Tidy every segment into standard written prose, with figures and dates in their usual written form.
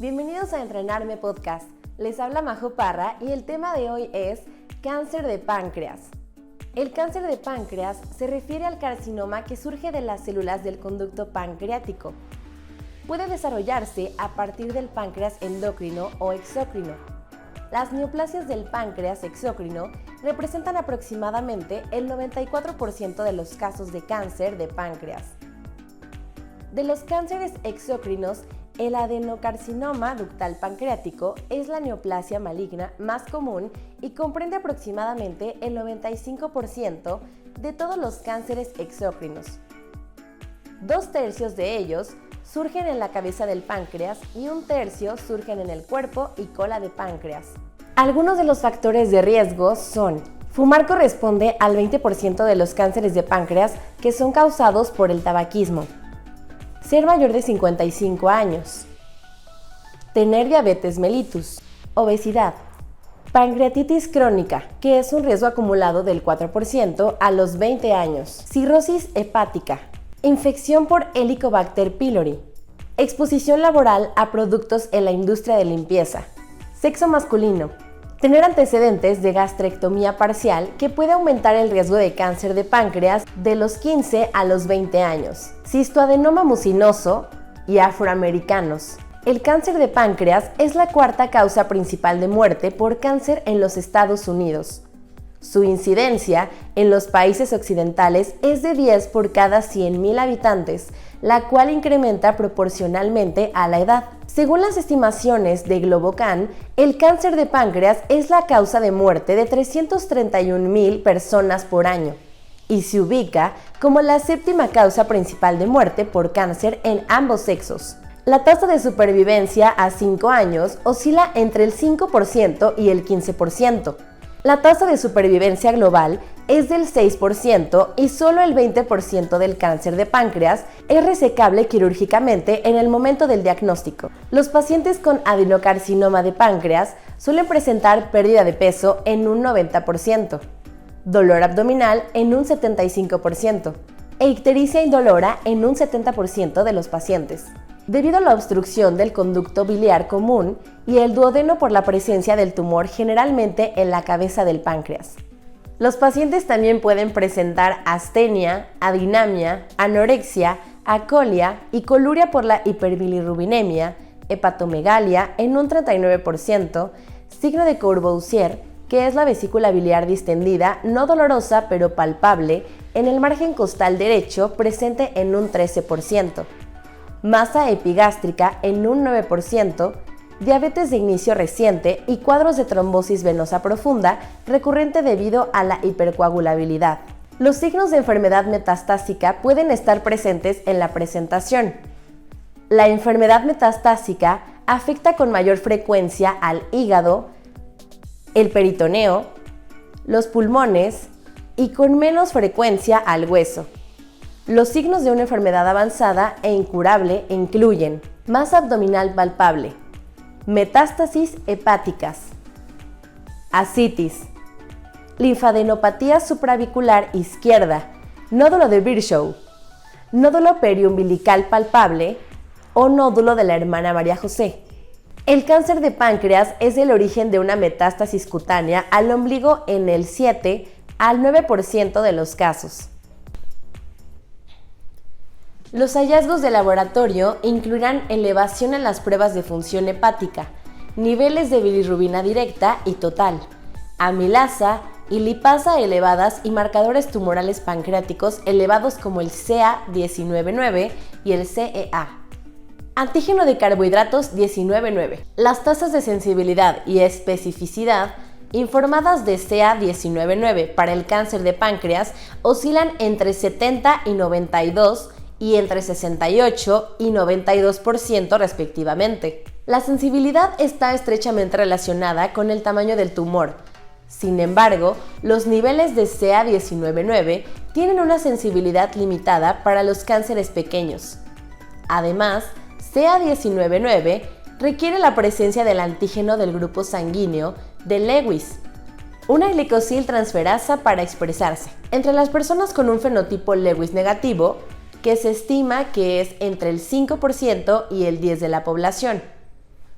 Bienvenidos a Entrenarme Podcast. Les habla Majo Parra y el tema de hoy es cáncer de páncreas. El cáncer de páncreas se refiere al carcinoma que surge de las células del conducto pancreático. Puede desarrollarse a partir del páncreas endocrino o exócrino. Las neoplasias del páncreas exócrino representan aproximadamente el 94% de los casos de cáncer de páncreas. De los cánceres exócrinos, el adenocarcinoma ductal pancreático es la neoplasia maligna más común y comprende aproximadamente el 95% de todos los cánceres exócrinos. 2/3 de ellos surgen en la cabeza del páncreas y 1/3 surgen en el cuerpo y cola de páncreas. Algunos de los factores de riesgo son: fumar corresponde al 20% de los cánceres de páncreas que son causados por el tabaquismo. Ser mayor de 55 años. Tener diabetes mellitus. Obesidad. Pancreatitis crónica, que es un riesgo acumulado del 4% a los 20 años. Cirrosis hepática. Infección por Helicobacter pylori. Exposición laboral a productos en la industria de limpieza. Sexo masculino. Tener antecedentes de gastrectomía parcial que puede aumentar el riesgo de cáncer de páncreas de los 15 a los 20 años. Cistoadenoma mucinoso y afroamericanos. El cáncer de páncreas es la cuarta causa principal de muerte por cáncer en los Estados Unidos. Su incidencia en los países occidentales es de 10 por cada 100,000 habitantes, la cual incrementa proporcionalmente a la edad. Según las estimaciones de Globocan, el cáncer de páncreas es la causa de muerte de 331,000 personas por año y se ubica como la séptima causa principal de muerte por cáncer en ambos sexos. La tasa de supervivencia a 5 años oscila entre el 5% y el 15%. La tasa de supervivencia global es del 6% y solo el 20% del cáncer de páncreas es resecable quirúrgicamente en el momento del diagnóstico. Los pacientes con adenocarcinoma de páncreas suelen presentar pérdida de peso en un 90%, dolor abdominal en un 75% e ictericia indolora en un 70% de los pacientes. Debido a la obstrucción del conducto biliar común y el duodeno por la presencia del tumor generalmente en la cabeza del páncreas. Los pacientes también pueden presentar astenia, adinamia, anorexia, acolia y coluria por la hiperbilirrubinemia, hepatomegalia en un 39%, signo de Courvoisier, que es la vesícula biliar distendida, no dolorosa pero palpable, en el margen costal derecho presente en un 13%. Masa epigástrica en un 9%, diabetes de inicio reciente y cuadros de trombosis venosa profunda recurrente debido a la hipercoagulabilidad. Los signos de enfermedad metastásica pueden estar presentes en la presentación. La enfermedad metastásica afecta con mayor frecuencia al hígado, el peritoneo, los pulmones y con menos frecuencia al hueso. Los signos de una enfermedad avanzada e incurable incluyen masa abdominal palpable, metástasis hepáticas, ascitis, linfadenopatía supravicular izquierda, nódulo de Virchow, nódulo periumbilical palpable o nódulo de la hermana María José. El cáncer de páncreas es el origen de una metástasis cutánea al ombligo en el 7 al 9% de los casos. Los hallazgos de laboratorio incluirán elevación en las pruebas de función hepática, niveles de bilirrubina directa y total, amilasa y lipasa elevadas y marcadores tumorales pancreáticos elevados como el CA19-9 y el CEA. Antígeno de carbohidratos 19-9. Las tasas de sensibilidad y especificidad informadas de CA19-9 para el cáncer de páncreas oscilan entre 70 y 92 y entre 68 y 92% respectivamente. La sensibilidad está estrechamente relacionada con el tamaño del tumor. Sin embargo, los niveles de CA19-9 tienen una sensibilidad limitada para los cánceres pequeños. Además, CA19-9 requiere la presencia del antígeno del grupo sanguíneo de Lewis, una glicosiltransferasa para expresarse. Entre las personas con un fenotipo Lewis negativo, que se estima que es entre el 5% y el 10% de la población,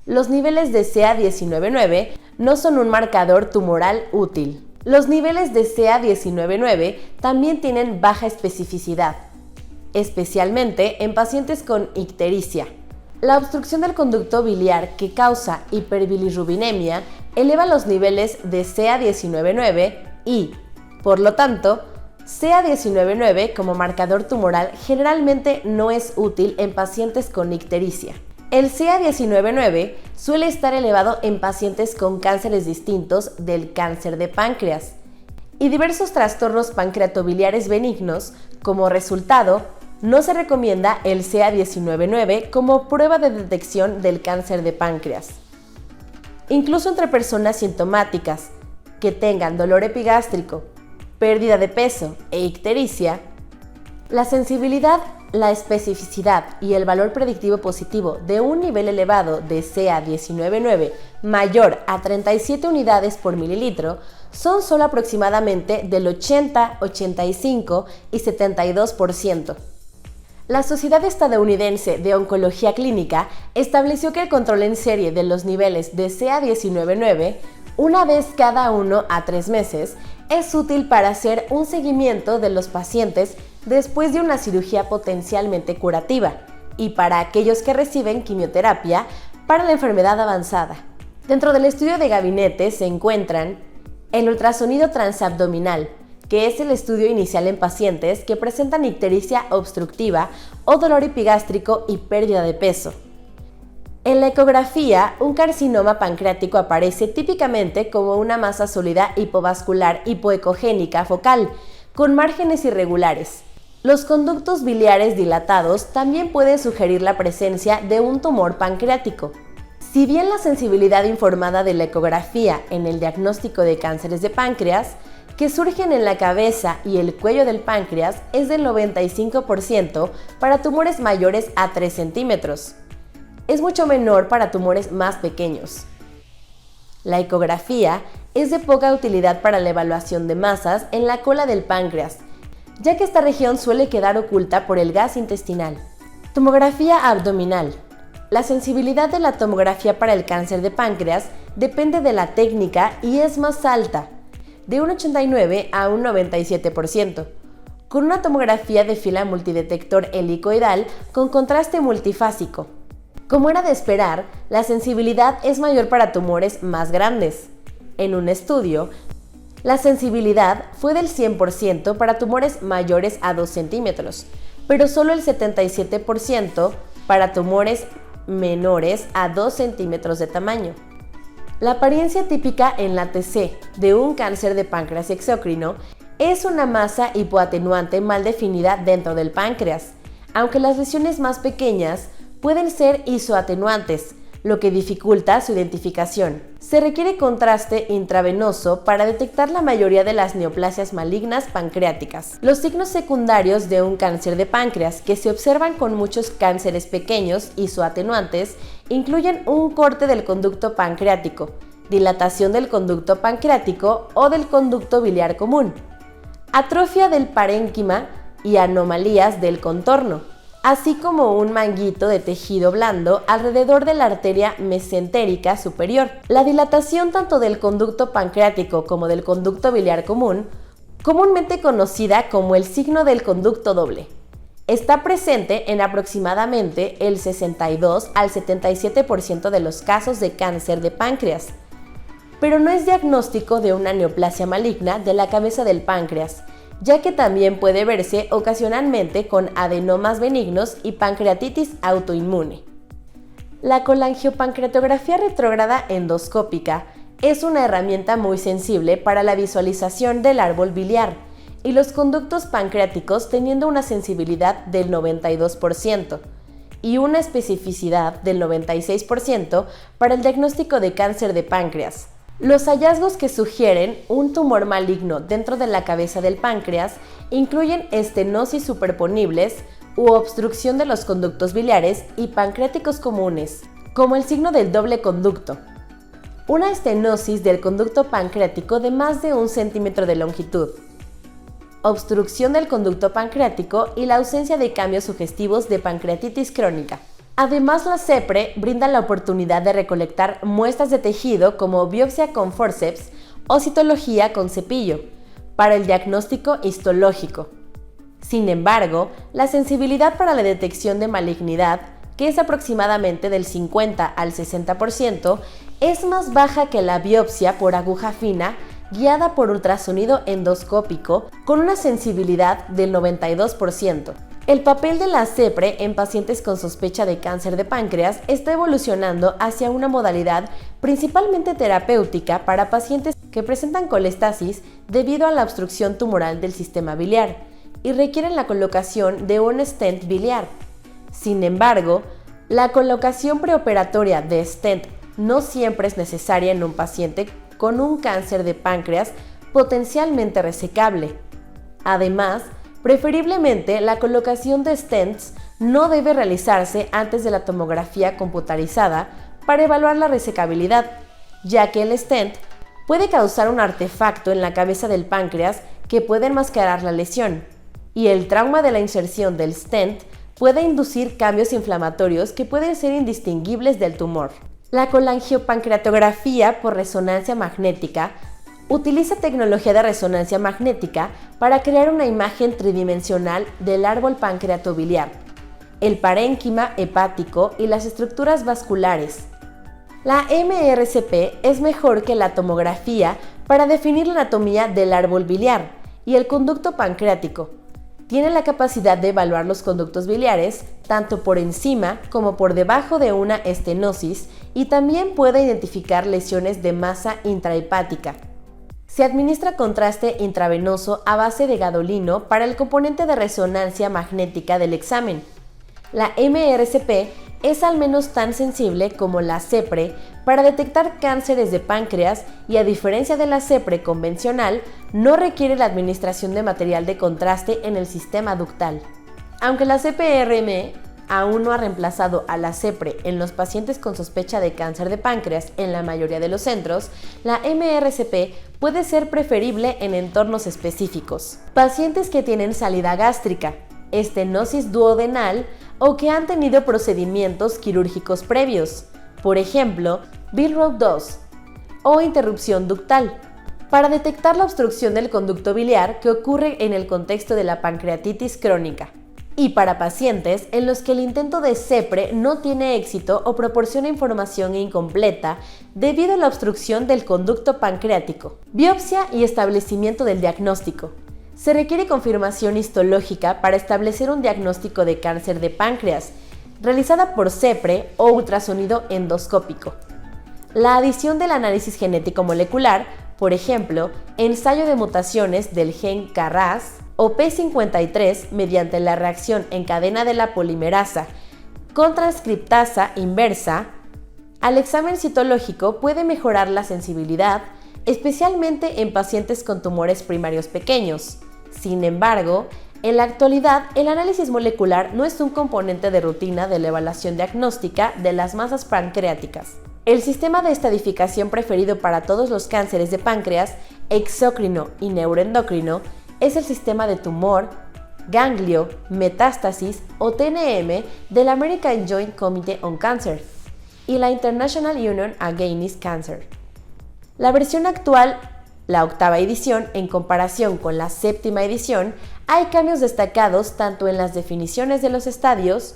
Los niveles de CA199 no son un marcador tumoral útil. Los niveles de CA199 también tienen baja especificidad, especialmente en pacientes con ictericia. La obstrucción del conducto biliar que causa hiperbilirrubinemia eleva los niveles de CA199 y, por lo tanto, CA199 como marcador tumoral generalmente no es útil en pacientes con ictericia. El CA199 suele estar elevado en pacientes con cánceres distintos del cáncer de páncreas y diversos trastornos pancreatobiliares benignos. Como resultado, no se recomienda el CA199 como prueba de detección del cáncer de páncreas. Incluso entre personas sintomáticas que tengan dolor epigástrico, pérdida de peso e ictericia, la sensibilidad, la especificidad y el valor predictivo positivo de un nivel elevado de CA199 mayor a 37 unidades por mililitro son solo aproximadamente del 80, 85 y 72%. La Sociedad Estadounidense de Oncología Clínica estableció que el control en serie de los niveles de CA199 una vez cada 1 a 3 meses es útil para hacer un seguimiento de los pacientes después de una cirugía potencialmente curativa y para aquellos que reciben quimioterapia para la enfermedad avanzada. Dentro del estudio de gabinete se encuentran el ultrasonido transabdominal, que es el estudio inicial en pacientes que presentan ictericia obstructiva o dolor epigástrico y pérdida de peso. En la ecografía, un carcinoma pancreático aparece típicamente como una masa sólida hipovascular hipoecogénica focal, con márgenes irregulares. Los conductos biliares dilatados también pueden sugerir la presencia de un tumor pancreático. Si bien la sensibilidad informada de la ecografía en el diagnóstico de cánceres de páncreas, que surgen en la cabeza y el cuello del páncreas, es del 95% para tumores mayores a 3 centímetros. Es mucho menor para tumores más pequeños. La ecografía es de poca utilidad para la evaluación de masas en la cola del páncreas, ya que esta región suele quedar oculta por el gas intestinal. Tomografía abdominal. La sensibilidad de la tomografía para el cáncer de páncreas depende de la técnica y es más alta, de un 89 a un 97%, con una tomografía de fila multidetector helicoidal con contraste multifásico. Como era de esperar, la sensibilidad es mayor para tumores más grandes. En un estudio, la sensibilidad fue del 100% para tumores mayores a 2 centímetros, pero solo el 77% para tumores menores a 2 centímetros de tamaño. La apariencia típica en la TC de un cáncer de páncreas exócrino es una masa hipoatenuante mal definida dentro del páncreas, aunque las lesiones más pequeñas pueden ser isoatenuantes, lo que dificulta su identificación. Se requiere contraste intravenoso para detectar la mayoría de las neoplasias malignas pancreáticas. Los signos secundarios de un cáncer de páncreas que se observan con muchos cánceres pequeños isoatenuantes incluyen un corte del conducto pancreático, dilatación del conducto pancreático o del conducto biliar común, atrofia del parénquima y anomalías del contorno, así como un manguito de tejido blando alrededor de la arteria mesentérica superior. La dilatación tanto del conducto pancreático como del conducto biliar común, comúnmente conocida como el signo del conducto doble, está presente en aproximadamente el 62 al 77% de los casos de cáncer de páncreas, pero no es diagnóstico de una neoplasia maligna de la cabeza del páncreas, ya que también puede verse ocasionalmente con adenomas benignos y pancreatitis autoinmune. La colangiopancreatografía retrógrada endoscópica es una herramienta muy sensible para la visualización del árbol biliar y los conductos pancreáticos, teniendo una sensibilidad del 92% y una especificidad del 96% para el diagnóstico de cáncer de páncreas. Los hallazgos que sugieren un tumor maligno dentro de la cabeza del páncreas incluyen estenosis superponibles u obstrucción de los conductos biliares y pancreáticos comunes, como el signo del doble conducto. Una estenosis del conducto pancreático de más de 1 centímetro de longitud, obstrucción del conducto pancreático y la ausencia de cambios sugestivos de pancreatitis crónica. Además, la CEPRE brinda la oportunidad de recolectar muestras de tejido como biopsia con forceps o citología con cepillo para el diagnóstico histológico. Sin embargo, la sensibilidad para la detección de malignidad, que es aproximadamente del 50 al 60%, es más baja que la biopsia por aguja fina guiada por ultrasonido endoscópico con una sensibilidad del 92%. El papel de la CEPRE en pacientes con sospecha de cáncer de páncreas está evolucionando hacia una modalidad principalmente terapéutica para pacientes que presentan colestasis debido a la obstrucción tumoral del sistema biliar y requieren la colocación de un stent biliar. Sin embargo, la colocación preoperatoria de stent no siempre es necesaria en un paciente con un cáncer de páncreas potencialmente resecable. Además, preferiblemente la colocación de stents no debe realizarse antes de la tomografía computarizada para evaluar la resecabilidad, ya que el stent puede causar un artefacto en la cabeza del páncreas que puede enmascarar la lesión, y el trauma de la inserción del stent puede inducir cambios inflamatorios que pueden ser indistinguibles del tumor. La colangiopancreatografía por resonancia magnética utiliza tecnología de resonancia magnética para crear una imagen tridimensional del árbol pancreatobiliar, el parénquima hepático y las estructuras vasculares. La MRCP es mejor que la tomografía para definir la anatomía del árbol biliar y el conducto pancreático. Tiene la capacidad de evaluar los conductos biliares tanto por encima como por debajo de una estenosis y también puede identificar lesiones de masa intrahepática. Se administra contraste intravenoso a base de gadolino para el componente de resonancia magnética del examen. La MRCP es al menos tan sensible como la CEPRE para detectar cánceres de páncreas y, a diferencia de la CEPRE convencional, no requiere la administración de material de contraste en el sistema ductal. Aunque la CPRM aún no ha reemplazado a la CEPRE en los pacientes con sospecha de cáncer de páncreas en la mayoría de los centros, la MRCP puede ser preferible en entornos específicos. Pacientes que tienen salida gástrica, estenosis duodenal o que han tenido procedimientos quirúrgicos previos, por ejemplo, Bill-Roth 2 o interrupción ductal, para detectar la obstrucción del conducto biliar que ocurre en el contexto de la pancreatitis crónica, y para pacientes en los que el intento de CEPRE no tiene éxito o proporciona información incompleta debido a la obstrucción del conducto pancreático. Biopsia y establecimiento del diagnóstico. Se requiere confirmación histológica para establecer un diagnóstico de cáncer de páncreas, realizada por CEPRE o ultrasonido endoscópico. La adición del análisis genético molecular, por ejemplo, ensayo de mutaciones del gen KRAS o P53 mediante la reacción en cadena de la polimerasa con transcriptasa inversa, al examen citológico puede mejorar la sensibilidad, especialmente en pacientes con tumores primarios pequeños. Sin embargo, en la actualidad, el análisis molecular no es un componente de rutina de la evaluación diagnóstica de las masas pancreáticas. El sistema de estadificación preferido para todos los cánceres de páncreas, exócrino y neuroendocrino, es el sistema de tumor, ganglio, metástasis o TNM del American Joint Committee on Cancer y la International Union Against Cancer. La versión actual, la 8ª edición, en comparación con la 7ª edición, hay cambios destacados tanto en las definiciones de los estadios,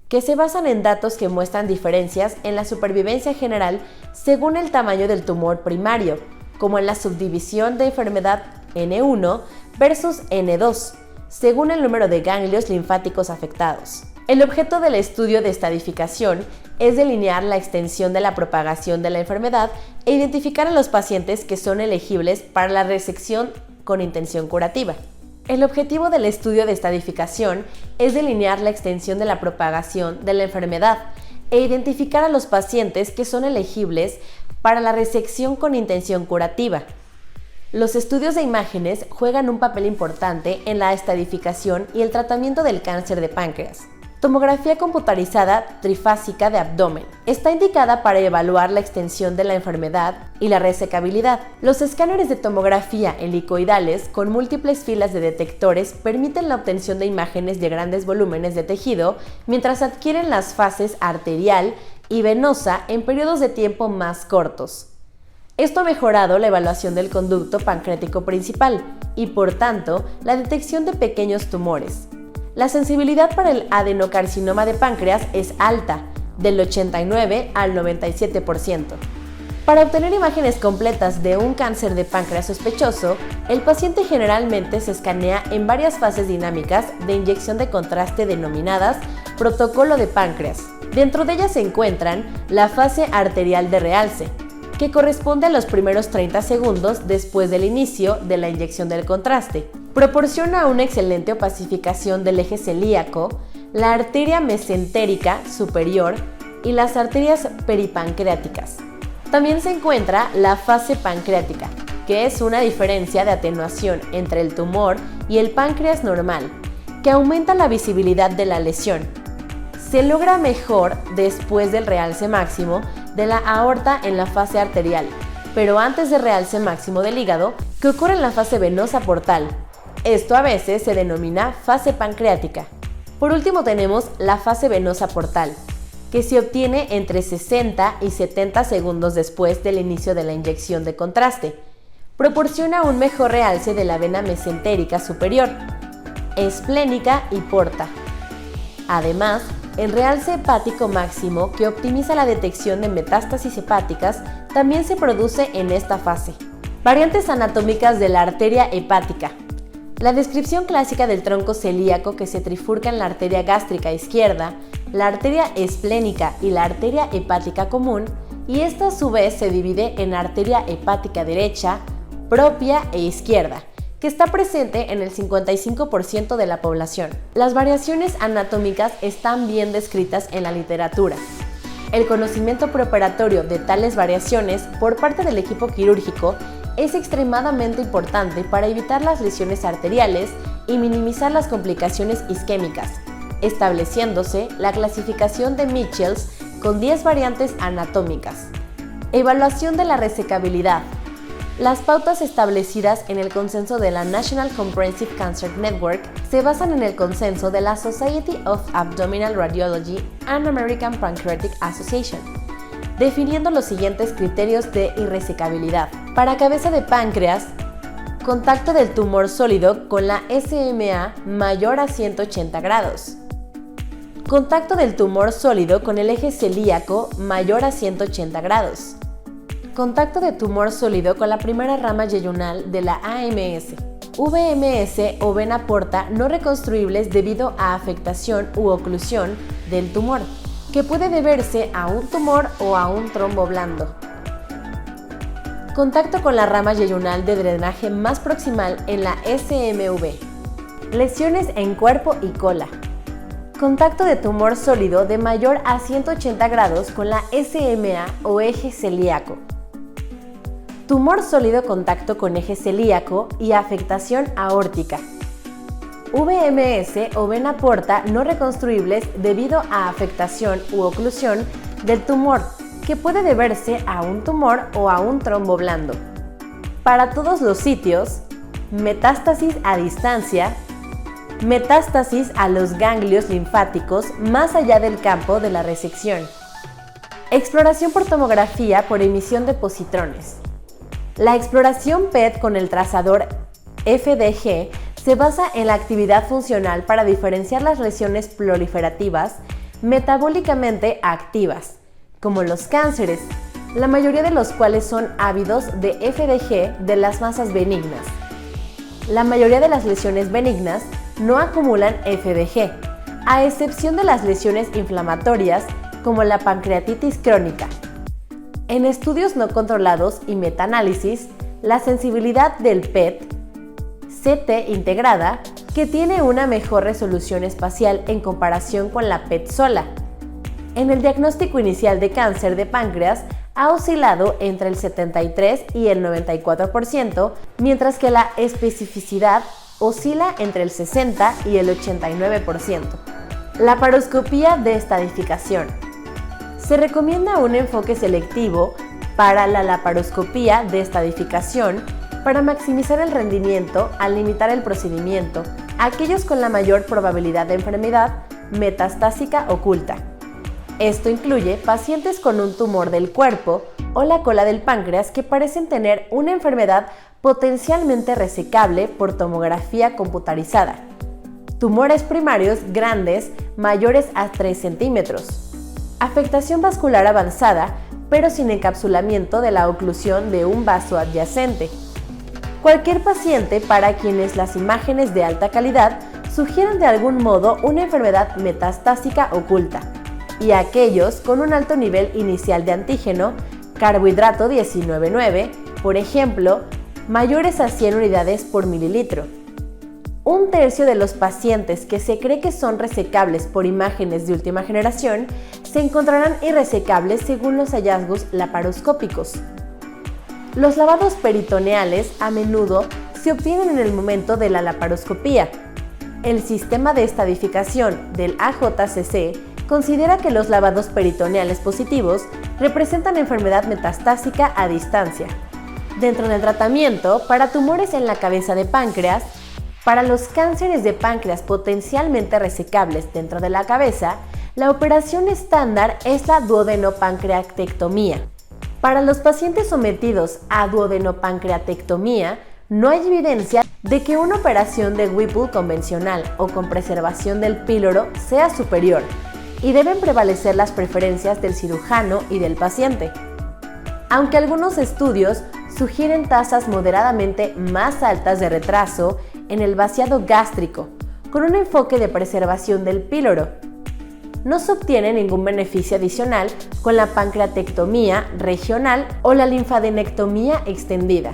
que se basan en datos que muestran diferencias en la supervivencia general según el tamaño del tumor primario, como en la subdivisión de enfermedad N1 versus N2, según el número de ganglios linfáticos afectados. El objeto del estudio de estadificación es delinear la extensión de la propagación de la enfermedad e identificar a los pacientes que son elegibles para la resección con intención curativa. El objetivo del estudio de estadificación es delinear la extensión de la propagación de la enfermedad e identificar a los pacientes que son elegibles para la resección con intención curativa. Los estudios de imágenes juegan un papel importante en la estadificación y el tratamiento del cáncer de páncreas. Tomografía computarizada trifásica de abdomen. Está indicada para evaluar la extensión de la enfermedad y la resecabilidad. Los escáneres de tomografía helicoidales con múltiples filas de detectores permiten la obtención de imágenes de grandes volúmenes de tejido mientras adquieren las fases arterial y venosa en periodos de tiempo más cortos. Esto ha mejorado la evaluación del conducto pancreático principal y, por tanto, la detección de pequeños tumores. La sensibilidad para el adenocarcinoma de páncreas es alta, del 89 al 97%. Para obtener imágenes completas de un cáncer de páncreas sospechoso, el paciente generalmente se escanea en varias fases dinámicas de inyección de contraste denominadas protocolo de páncreas. Dentro de ellas se encuentran la fase arterial de realce, que corresponde a los primeros 30 segundos después del inicio de la inyección del contraste. Proporciona una excelente opacificación del eje celíaco, la arteria mesentérica superior y las arterias peripancreáticas. También se encuentra la fase pancreática, que es una diferencia de atenuación entre el tumor y el páncreas normal, que aumenta la visibilidad de la lesión. Se logra mejor después del realce máximo de la aorta en la fase arterial, pero antes del realce máximo del hígado, que ocurre en la fase venosa portal. Esto a veces se denomina fase pancreática. Por último tenemos la fase venosa portal, que se obtiene entre 60 y 70 segundos después del inicio de la inyección de contraste. Proporciona un mejor realce de la vena mesentérica superior, esplénica y porta. Además, el realce hepático máximo, que optimiza la detección de metástasis hepáticas, también se produce en esta fase. Variantes anatómicas de la arteria hepática. La descripción clásica del tronco celíaco que se trifurca en la arteria gástrica izquierda, la arteria esplénica y la arteria hepática común, y esta a su vez se divide en arteria hepática derecha, propia e izquierda, que está presente en el 55% de la población. Las variaciones anatómicas están bien descritas en la literatura. El conocimiento preoperatorio de tales variaciones por parte del equipo quirúrgico es extremadamente importante para evitar las lesiones arteriales y minimizar las complicaciones isquémicas, estableciéndose la clasificación de Michels con 10 variantes anatómicas. Evaluación de la resecabilidad. Las pautas establecidas en el consenso de la National Comprehensive Cancer Network se basan en el consenso de la Society of Abdominal Radiology and American Pancreatic Association, definiendo los siguientes criterios de irresecabilidad. Para cabeza de páncreas, contacto del tumor sólido con la SMA mayor a 180 grados. Contacto del tumor sólido con el eje celíaco mayor a 180 grados. Contacto de tumor sólido con la primera rama yeyunal de la AMS. VMS o vena porta no reconstruibles debido a afectación u oclusión del tumor, que puede deberse a un tumor o a un trombo blando. Contacto con la rama yeyunal de drenaje más proximal en la SMV. Lesiones en cuerpo y cola. Contacto de tumor sólido de mayor a 180 grados con la SMA o eje celíaco. Tumor sólido contacto con eje celíaco y afectación aórtica. VMS o vena porta no reconstruibles debido a afectación u oclusión del tumor, que puede deberse a un tumor o a un trombo blando. Para todos los sitios, metástasis a distancia, metástasis a los ganglios linfáticos más allá del campo de la resección. Exploración por tomografía por emisión de positrones. La exploración PET con el trazador FDG se basa en la actividad funcional para diferenciar las lesiones proliferativas metabólicamente activas, como los cánceres, la mayoría de los cuales son ávidos de FDG de las masas benignas. La mayoría de las lesiones benignas no acumulan FDG, a excepción de las lesiones inflamatorias como la pancreatitis crónica. En estudios no controlados y metaanálisis, la sensibilidad del PET, CT integrada, que tiene una mejor resolución espacial en comparación con la PET sola. En el diagnóstico inicial de cáncer de páncreas ha oscilado entre el 73 y el 94%, mientras que la especificidad oscila entre el 60 y el 89%. Laparoscopía de estadificación. Se recomienda un enfoque selectivo para la laparoscopía de estadificación para maximizar el rendimiento al limitar el procedimiento a aquellos con la mayor probabilidad de enfermedad metastásica oculta. Esto incluye pacientes con un tumor del cuerpo o la cola del páncreas que parecen tener una enfermedad potencialmente resecable por tomografía computarizada. Tumores primarios grandes mayores a 3 centímetros. Afectación vascular avanzada, pero sin encapsulamiento de la oclusión de un vaso adyacente. Cualquier paciente para quienes las imágenes de alta calidad sugieran de algún modo una enfermedad metastásica oculta, y aquellos con un alto nivel inicial de antígeno, carbohidrato 19,9, por ejemplo, mayores a 100 unidades por mililitro. Un tercio de los pacientes que se cree que son resecables por imágenes de última generación se encontrarán irresecables según los hallazgos laparoscópicos. Los lavados peritoneales a menudo se obtienen en el momento de la laparoscopía. El sistema de estadificación del AJCC considera que los lavados peritoneales positivos representan enfermedad metastásica a distancia. Dentro del tratamiento, para tumores en la cabeza de páncreas, para los cánceres de páncreas potencialmente resecables dentro de la cabeza, la operación estándar es la duodenopancreatectomía. Para los pacientes sometidos a duodenopancreatectomía, no hay evidencia de que una operación de Whipple convencional o con preservación del píloro sea superior, y deben prevalecer las preferencias del cirujano y del paciente. Aunque algunos estudios sugieren tasas moderadamente más altas de retraso en el vaciado gástrico, con un enfoque de preservación del píloro, no se obtiene ningún beneficio adicional con la pancreatectomía regional o la linfadenectomía extendida.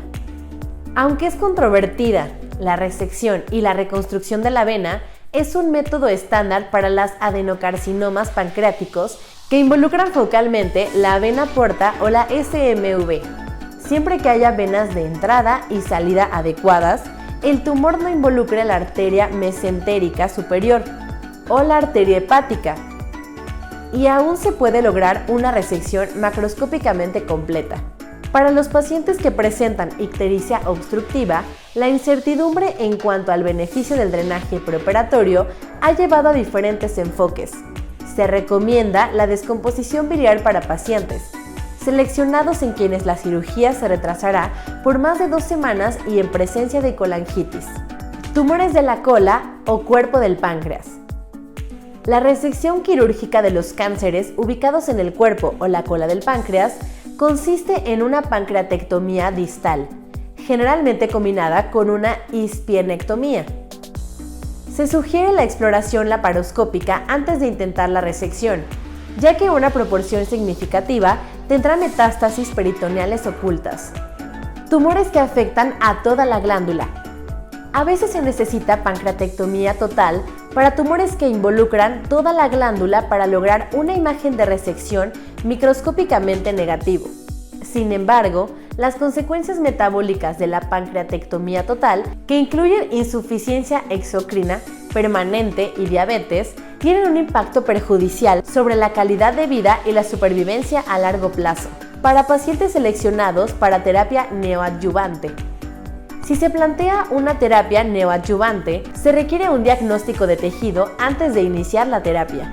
Aunque es controvertida, la resección y la reconstrucción de la vena es un método estándar para las adenocarcinomas pancreáticos que involucran focalmente la vena porta o la SMV. Siempre que haya venas de entrada y salida adecuadas, el tumor no involucre la arteria mesentérica superior o la arteria hepática, y aún se puede lograr una resección macroscópicamente completa. Para los pacientes que presentan ictericia obstructiva, la incertidumbre en cuanto al beneficio del drenaje preoperatorio ha llevado a diferentes enfoques. Se recomienda la descomposición biliar para pacientes seleccionados en quienes la cirugía se retrasará por más de 2 semanas y en presencia de colangitis. Tumores de la cola o cuerpo del páncreas. La resección quirúrgica de los cánceres ubicados en el cuerpo o la cola del páncreas consiste en una pancreatectomía distal, generalmente combinada con una hispienectomía. Se sugiere la exploración laparoscópica antes de intentar la resección, ya que una proporción significativa tendrá metástasis peritoneales ocultas. Tumores que afectan a toda la glándula. A veces se necesita pancreatectomía total para tumores que involucran toda la glándula para lograr una imagen de resección microscópicamente negativo. Sin embargo, las consecuencias metabólicas de la pancreatectomía total, que incluyen insuficiencia exocrina permanente y diabetes, tienen un impacto perjudicial sobre la calidad de vida y la supervivencia a largo plazo. Para pacientes seleccionados para terapia neoadyuvante. Si se plantea una terapia neoadyuvante, se requiere un diagnóstico de tejido antes de iniciar la terapia.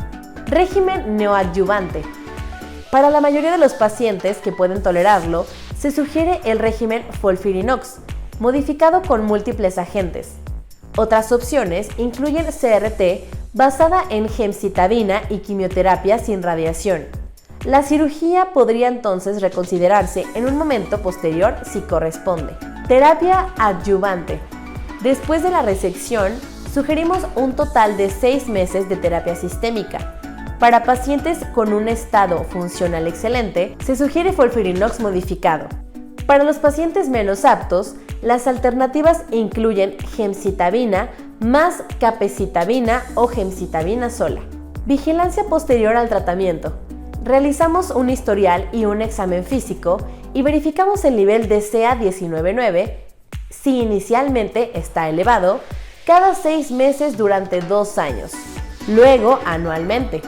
Régimen neoadyuvante. Para la mayoría de los pacientes que pueden tolerarlo, se sugiere el régimen FOLFIRINOX, modificado con múltiples agentes. Otras opciones incluyen CRT basada en gemcitabina y quimioterapia sin radiación. La cirugía podría entonces reconsiderarse en un momento posterior si corresponde. Terapia adyuvante. Después de la resección, sugerimos un total de 6 meses de terapia sistémica. Para pacientes con un estado funcional excelente, se sugiere FOLFIRINOX modificado. Para los pacientes menos aptos, las alternativas incluyen gemcitabina más capecitabina o gemcitabina sola. Vigilancia posterior al tratamiento. Realizamos un historial y un examen físico y verificamos el nivel de CA 19,9, si inicialmente está elevado, cada 6 meses durante 2 años. luego anualmente.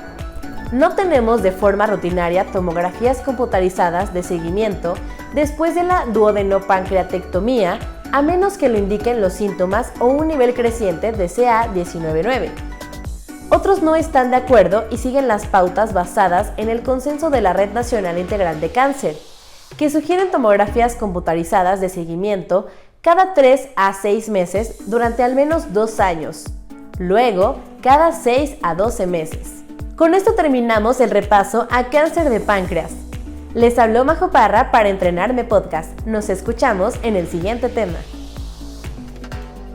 No tenemos de forma rutinaria tomografías computarizadas de seguimiento después de la duodenopancreatectomía, a menos que lo indiquen los síntomas o un nivel creciente de CA19-9. Otros no están de acuerdo y siguen las pautas basadas en el consenso de la Red Nacional Integral de Cáncer, que sugieren tomografías computarizadas de seguimiento cada 3 a 6 meses durante al menos 2 años, luego cada 6 a 12 meses. Con esto terminamos el repaso a cáncer de páncreas. Les habló Majo Parra para Entrenarme Podcast. Nos escuchamos en el siguiente tema.